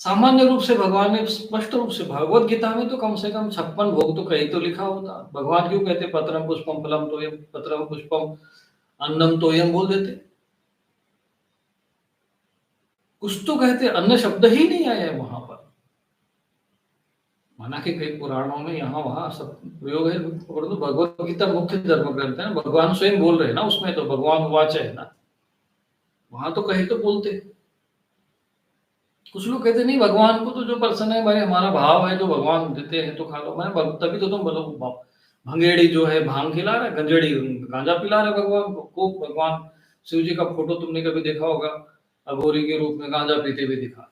सामान्य रूप से भगवान ने स्पष्ट रूप से भगवत गीता में तो कम से कम 56 भोग तो कहीं तो लिखा होता। भगवान क्यों कहते पत्रम पुष्पम फलम तोयम, पत्रम पुष्पम अन्नम तोयम बोल देते? कुछ तो कहते, अन्न शब्द ही नहीं आया है वहां पर। माना कि कई पुराणों में यहाँ वहां सब प्रयोग है, परंतु भगवत गीता मुख्य धर्म ग्रंथ है ना, भगवान स्वयं बोल रहे हैं ना उसमें, तो भगवान वाच है ना, वहां तो कहीं तो बोलते। कुछ लोग कहते नहीं, भगवान को तो जो पर्सन है भाई, हमारा भाव है जो भगवान देते हैं तो खा लो। मैं तभी तो तुम बोलो भंगेड़ी जो है भांग खिला रहा है, गंजेड़ी गांजा पिला रहा है भगवान को भगवान शिव जी का फोटो तुमने कभी देखा होगा, अघोरी के रूप में गांजा पीते हुए दिखा।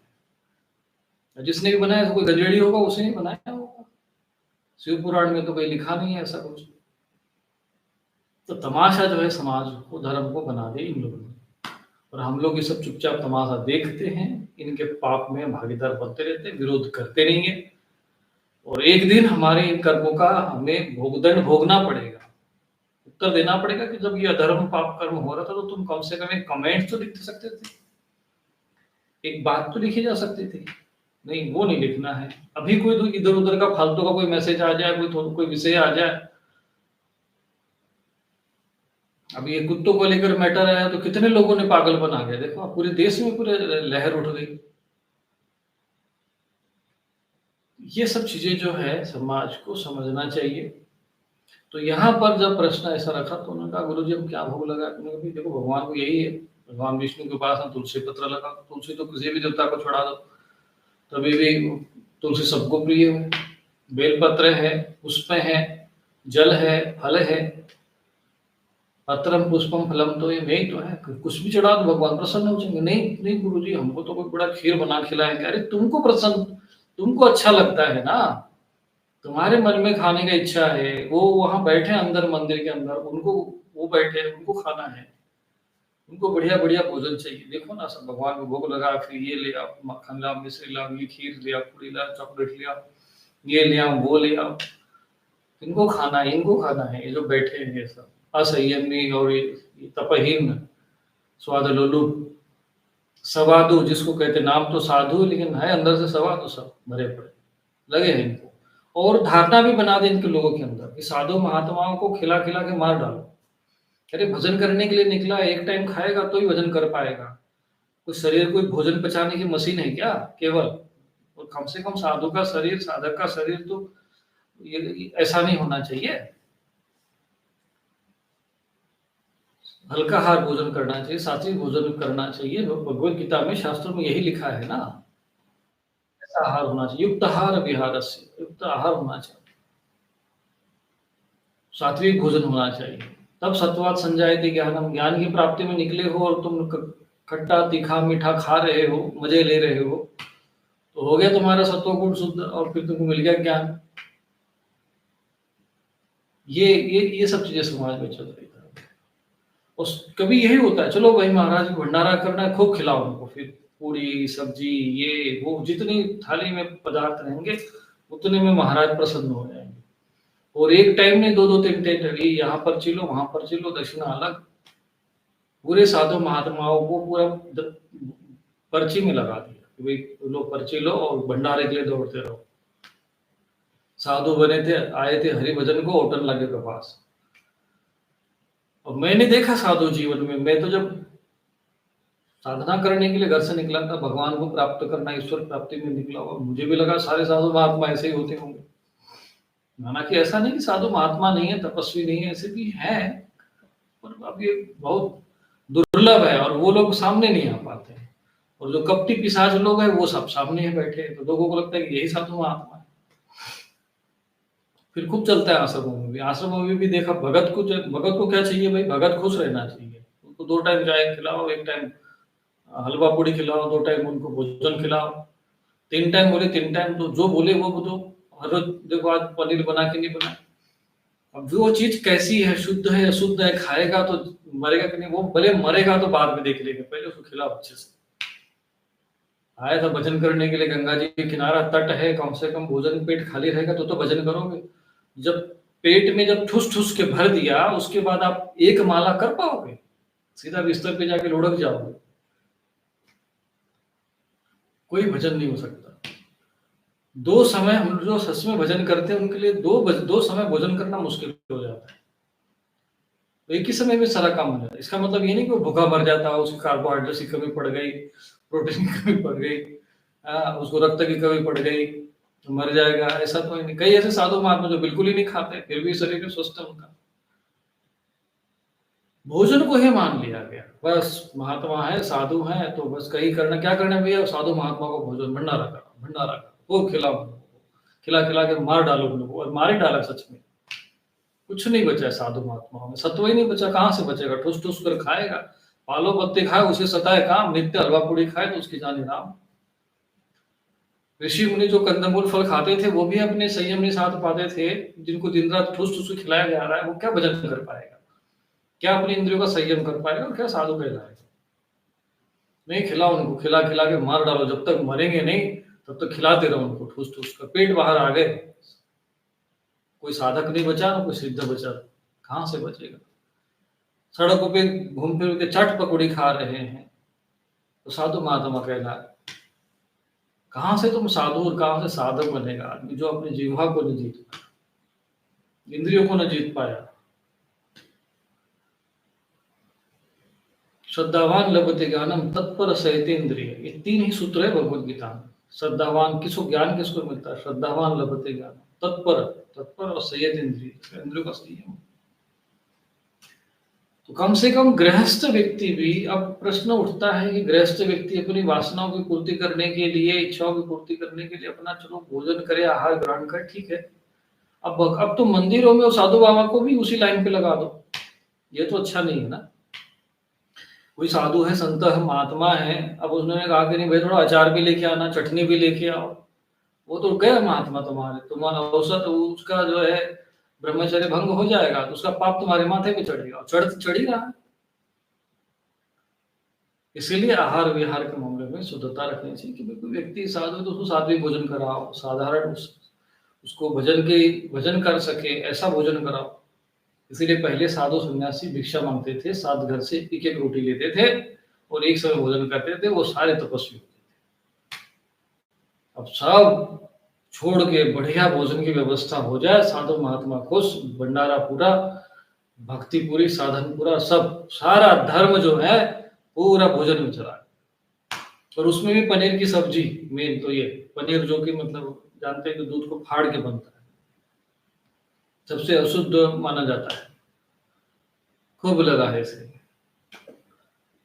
जिसने भी बनाया तो कोई गंजेड़ी होगा, उसने ही बनाया होगा। शिव पुराण में तो कोई लिखा नहीं है ऐसा कुछ। तो तमाशा जो है समाज को, धर्म को बना दे इन लोगों ने, और हम लोग ये सब चुपचाप तमाशा देखते हैं, इनके पाप में भागीदार बनते रहते हैं, विरोध करते नहीं है, और एक दिन हमारे इन कर्मों का हमें भोगदंड भोगना पड़ेगा। उत्तर देना पड़ेगा कि जब ये अधर्म पाप कर्म हो रहा था तो तुम कम से कम एक कमेंट तो लिख सकते थे, एक बात तो लिखी जा सकती थी। नहीं, वो नहीं लिखना है। अभी कोई तो इधर उधर का फालतू का कोई मैसेज आ जाए, कोई विषय आ जाए। अब ये कुत्तों को लेकर मैटर आया तो कितने लोगों ने पागलपन आ गया, देखो पूरे देश में पूरे लहर उठ गई। ये सब चीजें जो है समाज को समझना चाहिए। तो यहाँ पर जब प्रश्न ऐसा रखा तो उन्होंने कहा गुरु जी हम क्या भोग लगा, उन्होंने कहा देखो भगवान को यही है, भगवान विष्णु के पास हम तुलसी पत्र लगा, तुलसी तो किसी भी देवता को चढ़ा दो, तभी भी तुलसी सबको प्रिय है। बेलपत्र है, पुष्प है, जल है, फल है, पत्रम पुष्पम फलम, तो ये यही तो है, कुछ भी चढ़ा दो भगवान प्रसन्न हो जाएंगे। नहीं नहीं गुरु जी, हमको तो कोई बड़ा खीर बना खिलाएंगे। अरे तुमको प्रसन्न, तुमको अच्छा लगता है ना, तुम्हारे मन में खाने का इच्छा है, वो वहां बैठे अंदर मंदिर के अंदर, उनको वो बैठे, उनको खाना है, उनको बढ़िया बढ़िया भोजन चाहिए। देखो ना, सब भगवान को भोग लगा, फिर ये ले आओ मक्खन लाओ, मिश्री लाओ, ये खीर ले आओ, पूरी लाओ, चॉकलेट ले आओ, ये ले आओ, वो ले आओ, इनको खाना है, इनको खाना है। ये जो बैठे हैं ये सब असंयमी और ये तपहीन स्वाद लोलुप सवादु, जिसको कहते नाम तो साधु लेकिन है अंदर से सवादु, सब भरे पड़े लगे हैं इनको। और धारणा भी बना दे इनके लोगों के अंदर कि साधु महात्माओं को खिला खिला के मार डालो। अरे भजन करने के लिए निकला, एक टाइम खाएगा तो ही भजन कर पाएगा। कोई शरीर कोई भोजन पचाने की मशीन है क्या केवल? और कम से कम साधु का शरीर, साधक का शरीर तो ये ऐसा नहीं होना चाहिए। हल्काहार भोजन करना चाहिए, सात्विक भोजन करना चाहिए। भगवत गीता में शास्त्रों में यही लिखा है ना, ऐसा आहार होना चाहिए। युक्त आहार विहार से, युक्त आहार होना चाहिए, सात्विक भोजन होना चाहिए। तब सत्वात संजायते ज्ञानम, ज्ञान की प्राप्ति में निकले हो और तुम खट्टा तीखा मीठा खा रहे हो, मजे ले रहे हो, तो हो गया तुम्हारा सत्वगुण शुद्ध, और फिर तुमको मिल गया ज्ञान। ये सब चीजें समाज में चल रही है। और कभी यही होता है, चलो भाई महाराज भंडारा करना है, खूब खिलाओ उनको, फिर पूरी सब्जी ये वो जितनी थाली में पदार्थ रहेंगे उतने में महाराज प्रसन्न हो जाएंगे। और एक टाइम नहीं, दो दो तीन टाइम, यहाँ पर चिलो वहां पर चिलो, दक्षिणा अलग। पूरे साधु महात्माओं को पूरा पर्ची में लगा दिया कि भाई लो पर्ची लो और भंडारे के लिए दौड़ते रहो। साधु बने थे, आए थे हरिभजन को होटल लगे के पास। और मैंने देखा साधु जीवन में, मैं तो जब साधना करने के लिए घर से निकला था, भगवान को प्राप्त करना, ईश्वर प्राप्ति में निकला, और मुझे भी लगा सारे साधु महात्मा ऐसे ही होते होंगे। माना कि ऐसा नहीं कि साधु महात्मा नहीं है, तपस्वी नहीं है, ऐसे भी है, पर अब ये बहुत दुर्लभ है और वो लोग सामने नहीं आ पाते हैं। और जो कपटी पिशाच लोग हैं वो सब सामने ही बैठे हैं, तो लोगों को लगता है कि यही साधु महात्मा है। फिर खूब चलता है आश्रमों में भी। आश्रमों में भी देखा, भगत को क्या चाहिए भाई? भगत खुश रहना चाहिए। उनको 2 टाइम चाय खिलाओ, 1 टाइम हलवा पूड़ी खिलाओ, 2 टाइम उनको भोजन खिलाओ, 3 टाइम बोले 3 टाइम तो जो बोले वो दो। हर रोज देखो आज पनीर बना के नहीं बना। अब वो चीज कैसी है, शुद्ध है अशुद्ध है, खाएगा तो मरेगा कि नहीं, वो भले मरेगा तो बाद में देख लेंगे, पहले उसको खिलाओ अच्छे से। आया था भजन करने के लिए, गंगा जी के किनारा तट है, कम से कम भोजन पेट खाली रहेगा तो भजन करोगे। जब पेट में जब ठुस ठुस के भर दिया, उसके बाद आप एक माला कर पाओगे? सीधा बिस्तर पे जाके लुढ़क जाओगे। कोई भजन नहीं हो सकता। 2 समय हम जो सच में भजन करते हैं उनके लिए 2 समय भोजन करना मुश्किल हो जाता है। तो एक ही समय में सारा काम हो जाता है। इसका मतलब ये नहीं कि वो भूखा मर जाता है, उसकी कार्बोहाइड्रेट्स की कमी पड़ गई, प्रोटीन की कमी पड़ गई, उसको रक्त की कमी पड़ गई, तो मर जाएगा, ऐसा तो नहीं। कई ऐसे साधु महात्मा जो बिल्कुल ही नहीं खाते, फिर भी शरीर स्वस्थ है उनका। भोजन को ही मान लिया गया, बस महात्मा है, साधु हैं, तो बस कहीं करना क्या करना है भैया, साधु महात्मा को भोजन भंडारा करो, भंडारा करो, वो खिलाओ, खिला-खिला के मार डालो उन लोगों को, और मार ही डाला सच में। कुछ नहीं बचा है साधु महात्माओं में, सत्व ही नहीं बचा, कहाँ से बचेगा? ठूस-ठूस कर खाएगा, पालो पत्ते खाए उसे सताए काम, नित्य हलवा पूड़ी खाए तो उसकी जाने राम। ऋषि मुनि जो कंदमूल फल खाते थे वो भी अपने संयम नहीं साध पाते थे, जिनको दिन रात ठूस-ठूस के खिलाया जा रहा है, वो क्या भजन कर पाएगा? क्या अपनी इंद्रियों का संयम कर पाएगा और क्या साधु कहलाएगा? नहीं, खिलाओ उनको, खिला-खिला के मार डालो, जब तक मरेंगे नहीं तब तक खिलाते रहो उनको ठूस-ठूस कर, पेट बाहर आ गए, कोई साधक नहीं बचा, ना कोई सिद्ध बचा, कहाँ से बचेगा? सड़कों पे घूम फिर के चाट पकौड़ी खा रहे हैं, तो साधु महात्मा कहलाए। कहाँ से तुम साधु और कहाँ से साधक बनेगा आदमी जो अपनी जिह्वा को नहीं जीत पाया, इंद्रियों को न जीत पाया। श्रद्धावान लभते ज्ञानम तत्पर सहतेन्द्रिय, ये 3 ही सूत्र है भगवत गीता में। श्रद्धावान किसको ज्ञान किसको मिलता है? श्रद्धावान लभते ज्ञान, तत्पर, तत्पर और संयत इंद्रिय, इंद्रियों का संयम। तो कम से कम गृहस्थ व्यक्ति भी, अब प्रश्न उठता है कि गृहस्थ व्यक्ति अपनी वासनाओं की पूर्ति करने के लिए, इच्छाओं की पूर्ति करने के लिए अपना चलो भोजन करे, आहार ग्रहण करे, ठीक है। अब तो मंदिरों में साधु बाबा को भी उसी लाइन पे लगा दो, ये तो अच्छा नहीं है ना। कोई साधु है, संत है, महात्मा है, अब उसने कहा कि नहीं भाई थोड़ा अचार भी लेके आना, चटनी भी लेके आओ, वो तो गया महात्मा तुम्हारा औसत उसका जो है ब्रह्मचर्य भंग हो जाएगा, तो उसका पाप तुम्हारे माथे पे चढ़ेगा, चढ़ ही रहा है। इसीलिए आहार विहार के मामले में शुद्धता रखनी चाहिए कि कोई व्यक्ति साधु है तो उसको सात्विक भोजन कराओ, साधारण उसको भजन कर सके ऐसा भोजन कराओ। इसीलिए पहले साधु सन्यासी भिक्षा मांगते थे, 7 घर से एक-एक रोटी लेते थे और एक समय भोजन करते थे, वो सारे तपस्वी होते थे। अब सब छोड़ के बढ़िया भोजन की व्यवस्था हो जाए, साधु महात्मा खुश, भंडारा पूरा, भक्ति पूरी, साधन पूरा, सब सारा धर्म जो है पूरा भोजन में चला। और उसमें भी पनीर की सब्जी, मेन तो ये पनीर जो कि मतलब जानते हैं कि दूध को फाड़ के बनता है, सबसे अशुद्ध माना जाता है, खूब लगा है इसे।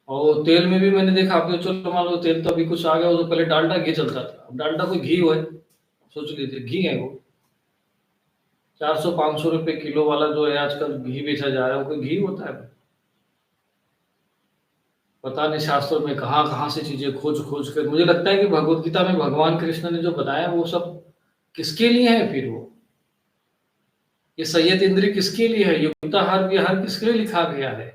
और तेल में भी मैंने देखा, आपने चलो मान लो तेल तो अभी कुछ आ गया, वो तो पहले डालडा घी चलता था, अब डालडा कोई घी हो है, सोच लीजिए घी है वो। 400-500 रुपए किलो वाला जो है आजकल घी बेचा जा रहा है, वो कोई घी होता है? पता नहीं शास्त्रों में कहाँ-कहाँ से चीजें खोज-खोज कर, मुझे लगता है कि भगवत गीता में भगवान कृष्ण ने जो बताया वो सब किसके लिए है फिर वो? ये संयत इंद्रिय किसके लिए है? युक्ताहार विहार किसके लिए लिखा गया है?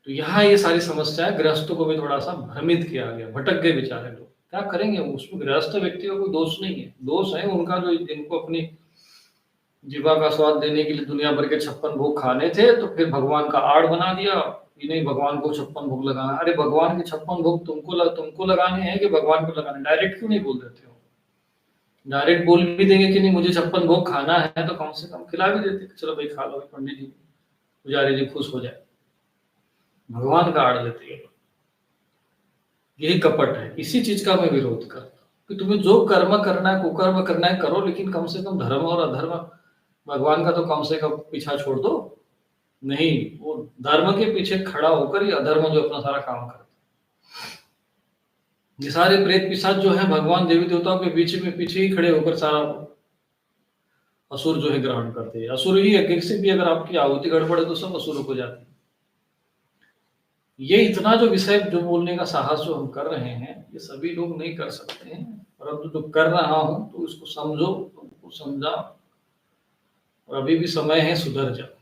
तो यहाँ ये सारी समस्याएं गृहस्थों को भी थोड़ा सा भ्रमित किया गया, भटक गए बेचारे लोग। क्या करेंगे वो, उसमें गृहस्थ व्यक्ति का कोई दोष नहीं है, दोष है उनका जो जिनको अपनी जीवा का स्वाद देने के लिए दुनिया भर के 56 भोग खाने थे, तो फिर भगवान का आड़ बना दिया कि नहीं भगवान को 56 भोग लगाना। अरे भगवान के 56 भोग तुमको लगाने हैं कि भगवान को लगाने? डायरेक्ट क्यों नहीं बोल देते हो? डायरेक्ट बोल भी देंगे कि नहीं मुझे 56 भोग खाना है, तो कम से कम खिला भी देते, चलो भाई खा लो, पंडित जी पुजारी जी खुश हो जाए। भगवान का आड़ लेते हैं, यही कपट है। इसी चीज का मैं विरोध करता हूँ कि तुम्हें जो कर्म करना है, कुकर्म करना है करो, लेकिन कम से कम धर्म और अधर्म, भगवान का तो कम से कम पीछा छोड़ दो। नहीं, वो धर्म के पीछे खड़ा होकर ये अधर्म जो अपना सारा काम करता है। ये सारे प्रेत पिशाच जो है भगवान देवी देवताओं के बीच में पीछे ही खड़े होकर सारा असुर जो है ग्रहण करते हैं। असुर ही एक से भी अगर आपकी आहुति गड़बड़ है तो सब असुर हो जाते हैं। ये इतना जो विषय जो बोलने का साहस जो हम कर रहे हैं, ये सभी लोग नहीं कर सकते हैं, परंतु जो कर रहा हूं तो इसको समझो, उसको समझा, और अभी भी समय है, सुधर जाओ।